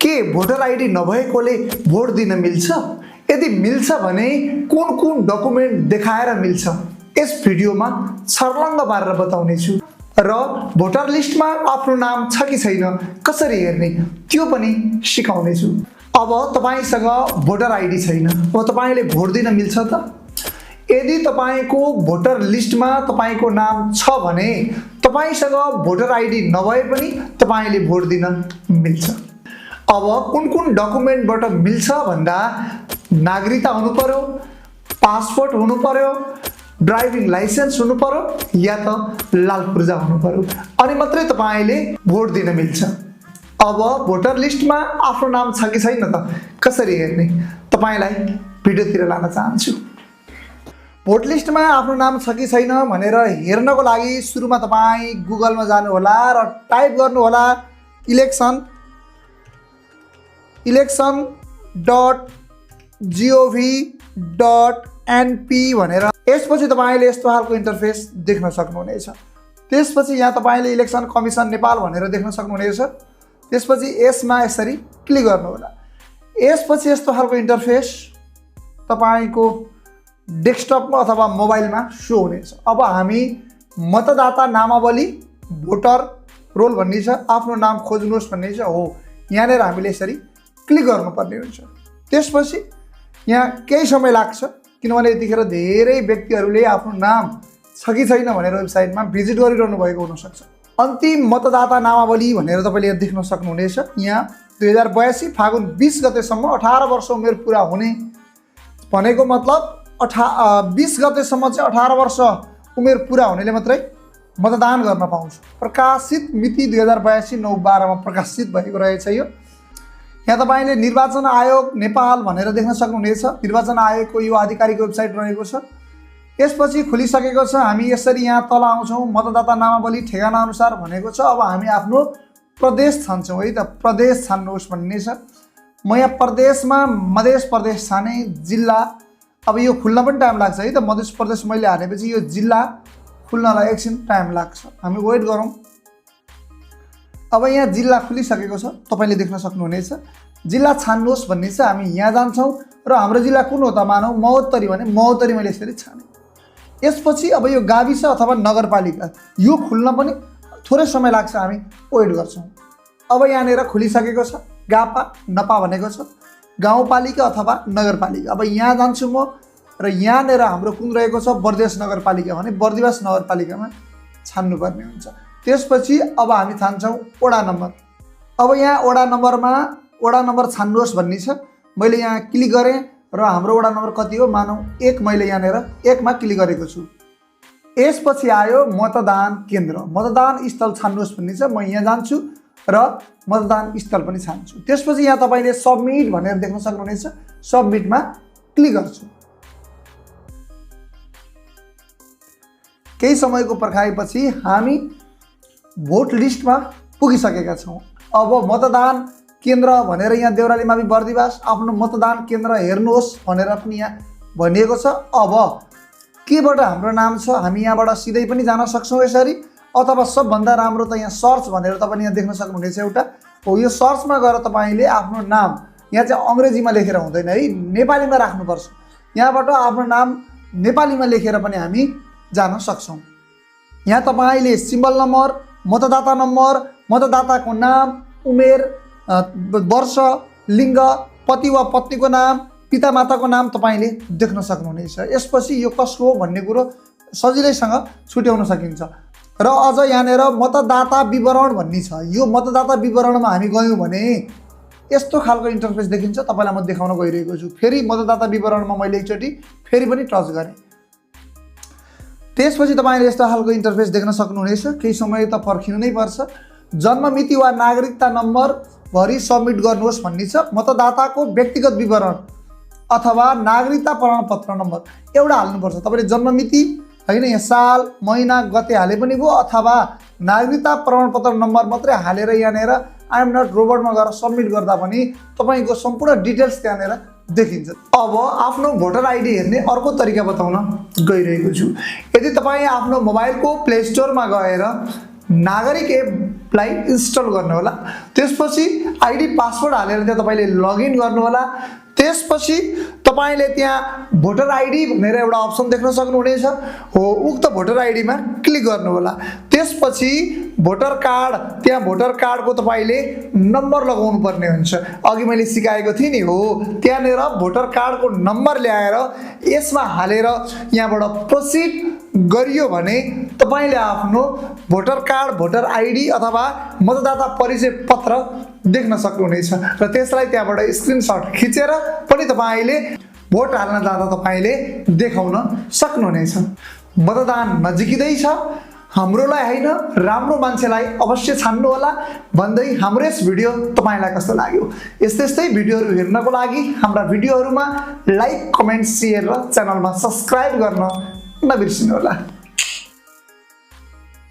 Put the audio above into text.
के voter ID नभएकोले vote दिन मिल्छ? यदि मिल्छ भने कुन कुन डकुमेन्ट देखाएर मिल्छ? यस भिडियोमा छर्लङ्ग पारेर बताउने छु र भोटर लिस्टमा आफ्नो नाम छ कि छैन कसरी हेर्ने त्यो पनि सिकाउने छु। अब तपाईसँग भोटर आइडी छैन, अब तपाईले भोट दिन मिल्छ त? यदि तपाईको भोटर लिस्टमा तपाईको नाम छ भने तपाईसँग भोटर आइडी नभए पनि तपाईले भोट दिन मिल्छ। अब कुन कुन डकुमेन्टबाट मिल्छ भन्दा नागरिकता हुनु पर्यो, पासपोर्ट हुनु पर्यो, ड्राइभिङ लाइसेन्स हुनु पर्यो या त लाल पूर्जा हुनु पर्यो, अनि मात्रै तपाईले भोट दिन मिल्छ। अब भोटर लिस्टमा आफ्नो नाम छ कि छैन त कसरी हेर्ने तपाईलाई भिडियोतिर लान चाहन्छु। भोट लिस्टमा आफ्नो नाम छ कि छैन भनेर हेर्नको लागि सुरुमा तपाई गुगलमा जानु होला र टाइप गर्नु होला election.gov.np भनेर। यसपछि तपाईले यस्तो खालको इन्टरफेस देख्न सक्नुहुनेछ। त्यसपछि यहाँ तपाईले इलेक्सन कमिसन नेपाल भनेर देख्न सक्नुहुनेछ। त्यसपछि यसमा यसरी क्लिक गर्नु होला। यसपछि यस्तो खालको इन्टरफेस तपाईको डेस्कटपमा अथवा मोबाइलमा शो हुनेछ। अब हामी मतदाता नामावली भोटर रोल भन्ने छ, आफ्नो नाम खोज्नुहोस् भन्ने छ हो, यहाँनिर हामीले यसरी क्लिक गर्नुपर्ने हुन्छ। त्यसपछि यहाँ केही समय लाग्छ किनभने यतिखेर धेरै व्यक्तिहरूले आफ्नो नाम छ कि छैन भनेर वेबसाइटमा भिजिट गरिरहनु भएको हुनसक्छ। अन्तिम मतदाता नामावली भनेर तपाईले देख्न सक्नुहुनेछ। यहाँ 2082 फागुन 20 गतेसम्म 18 वर्ष उमेर पुरा हुने भनेको मतलब 20 गतेसम्म चाहिँ 18 वर्ष उमेर पुरा हुनेले मात्रै मतदान गर्न पाउँछ। प्रकाशित मिति 2082/9/12 मा प्रकाशित भएको रहेछ यो। यहाँ तपाईले निर्वाचन आयोग नेपाल भनेर देख्न सक्नुहुनेछ। निर्वाचन आयोगको यो आधिकारिक वेबसाइट रहेको छ। यसपछि खुलिसकेको छ। हामी यसरी यहाँ तल आउँछौँ, मतदाता नामावली ठेगाना अनुसार भनेको छ। अब हामी आफ्नो प्रदेश छान्छौँ है त, प्रदेश छान्नुहोस् भन्ने छ। म यहाँ प्रदेशमा मध्य प्रदेश छाने, जिल्ला अब यो खुल्न पनि टाइम लाग्छ है त। मध्य प्रदेश मैले हालेपछि यो जिल्ला खुल्नलाई एकछिन टाइम लाग्छ, हामी वेट गरौँ। अब यहाँ जिल्ला खुलिसकेको छ, तपाईले देख्न सक्नुहुनेछ। जिल्ला छान्नुहोस् भन्ने छ। हामी यहाँ जान्छौँ र हाम्रो जिल्ला कुन हो त मानौ महोत्तरी भने महोत्तरी मैले यसरी छाने। यसपछि अब यो गाविस अथवा नगरपालिका यो खुल्न पनि थोरै समय लाग्छ, हामी वेट गर्छौँ। अब यहाँनिर खुलिसकेको छ। गापा नपा भनेको छ, गाउँपालिका अथवा नगरपालिका। अब यहाँ जान्छु म र यहाँनिर हाम्रो कुन रहेको छ बर्देश नगरपालिका भने बर्दिवास नगरपालिकामा छान्नुपर्ने हुन्छ। त्यसपछि अब हामी छान्छौँ वडा नम्बर। अब यहाँ वडा नम्बर छान्नुहोस् भन्ने छ। मैले यहाँ क्लिक गरेँ र हाम्रो वडा नम्बर कति हो मानौ 1, मैले यहाँनिर 1 मा क्लिक गरेको छु। यसपछि आयो मतदान केन्द्र, मतदान स्थल छान्नुहोस् भन्ने छ। म यहाँ जान्छु र मतदान स्थल पनि छान्छु। त्यसपछि यहाँ तपाईले सबमिट भनेर देख्न सक्नुहुनेछ। सबमिटमा क्लिक गर्छु। केही समयको पर्खाइपछि हामी भोट लिस्टमा पुगिसकेका छौँ। अब मतदान केन्द्र भनेर यहाँ देउराली मावि बर्दिवास आफ्नो मतदान केन्द्र हेर्नुहोस् भनेर पनि यहाँ भनिएको छ। अब केबाट हाम्रो नाम छ हामी यहाँबाट सिधै पनि जान सक्छौँ यसरी, अथवा सबभन्दा राम्रो त यहाँ सर्च भनेर तपाईले यहाँ देख्न सक्नुहुनेछ एउटा हो। यो सर्चमा गएर तपाईले आफ्नो नाम यहाँ चाहिँ अङ्ग्रेजीमा लेखेर हुँदैन है, नेपालीमा राख्नुपर्छ। यहाँबाट आफ्नो नाम नेपालीमा लेखेर पनि हामी जान सक्छौँ। यहाँ तपाईले सिम्बल नम्बर, मतदाता नम्बर, मतदाताको नाम, उमेर, वर्ष, लिङ्ग, पति वा पत्नीको नाम, पितामाताको नाम तपाईले देख्न सक्नुहुनेछ। यसपछि यो कसको हो भन्ने कुरो सजिलैसँग छुट्याउन सकिन्छ। र अझ यहाँनिर मतदाता विवरण भन्ने छ। यो मतदाता विवरणमा हामी गयौँ भने यस्तो खालको इन्टरफेस देखिन्छ। तपाईलाई म देखाउन गइरहेको छु। फेरि मतदाता विवरणमा मैले एकचोटि फेरि पनि टच गरेँ। त्यसपछि तपाईले यस्तो खालको इन्टरफेस देख्न सक्नुहुनेछ। केही समय त पर्खिनु नै पर्छ। जन्म मिति वा नागरिकता नम्बर भरि सबमिट गर्नुहोस् भन्ने छ। मतदाताको व्यक्तिगत विवरण अथवा नागरिकता प्रमाणपत्र नम्बर एउटा हाल्नुपर्छ। तपाईले जन्म मिति हैन यहाँ साल, महिना, गते हाले पनि भयो, अथवा नागरिकता प्रमाणपत्र नम्बर मात्रै हालेर यहाँनिर आई एम नट रोबोटमा गएर सबमिट गर्दा पनि तपाईको सम्पूर्ण डिटेल्स त्यहाँनिर देखिन्छ। अब आफ्नो भोटर आइडी हेर्ने अर्को तरिका बताउन गइरहेको छु। यदि तपाई आफ्नो मोबाइलको प्ले स्टोरमा गएर नागरिक एप एपलाई इन्स्टल गर्नु होला। त्यसपछि आइडी पासवर्ड हालेर त्यहाँ तपाईले लगइन गर्नु होला। त्यसपछि तपाईले त्यहाँ भोटर आइडी भनेर एउटा अप्सन देख्न सक्नुहुनेछ हो, उक्त भोटर आइडीमा क्लिक गर्नु होला। त्यसपछि भोटर कार्ड, त्यहाँ भोटर कार्डको तपाईले नम्बर लगाउनु पर्ने हुन्छ। अघि मैले सिकाएको थिएँ नि हो, त्यहाँनेर भोटर कार्डको नम्बर ल्याएर यसमा हालेर यहाँबाट प्रोसिड गरियो भने तपाईले आफ्नो भोटर कार्ड, भोटर आइडी अथवा मतदाता परिचय पत्र देख्न सक्नुहुनेछ र त्यसलाई त्यहाँबाट स्क्रिनशट खिचेर पनि तपाईले भोट हाल्न जाँदा तपाईले देखाउन सक्नुहुनेछ। मतदान नजिकै छ, हाम्रोलाई हैन राम्रो मान्छेलाई अवश्य छान्नु होला भन्दै हाम्रो यस भिडियो तपाईलाई कस्तो लाग्यो? यस्तै भिडियोहरु हेर्नको लागि हाम्रा भिडियोहरुमा लाइक, कमेन्ट, शेयर र च्यानलमा सब्स्क्राइब गर्न नबिर्सिनु होला।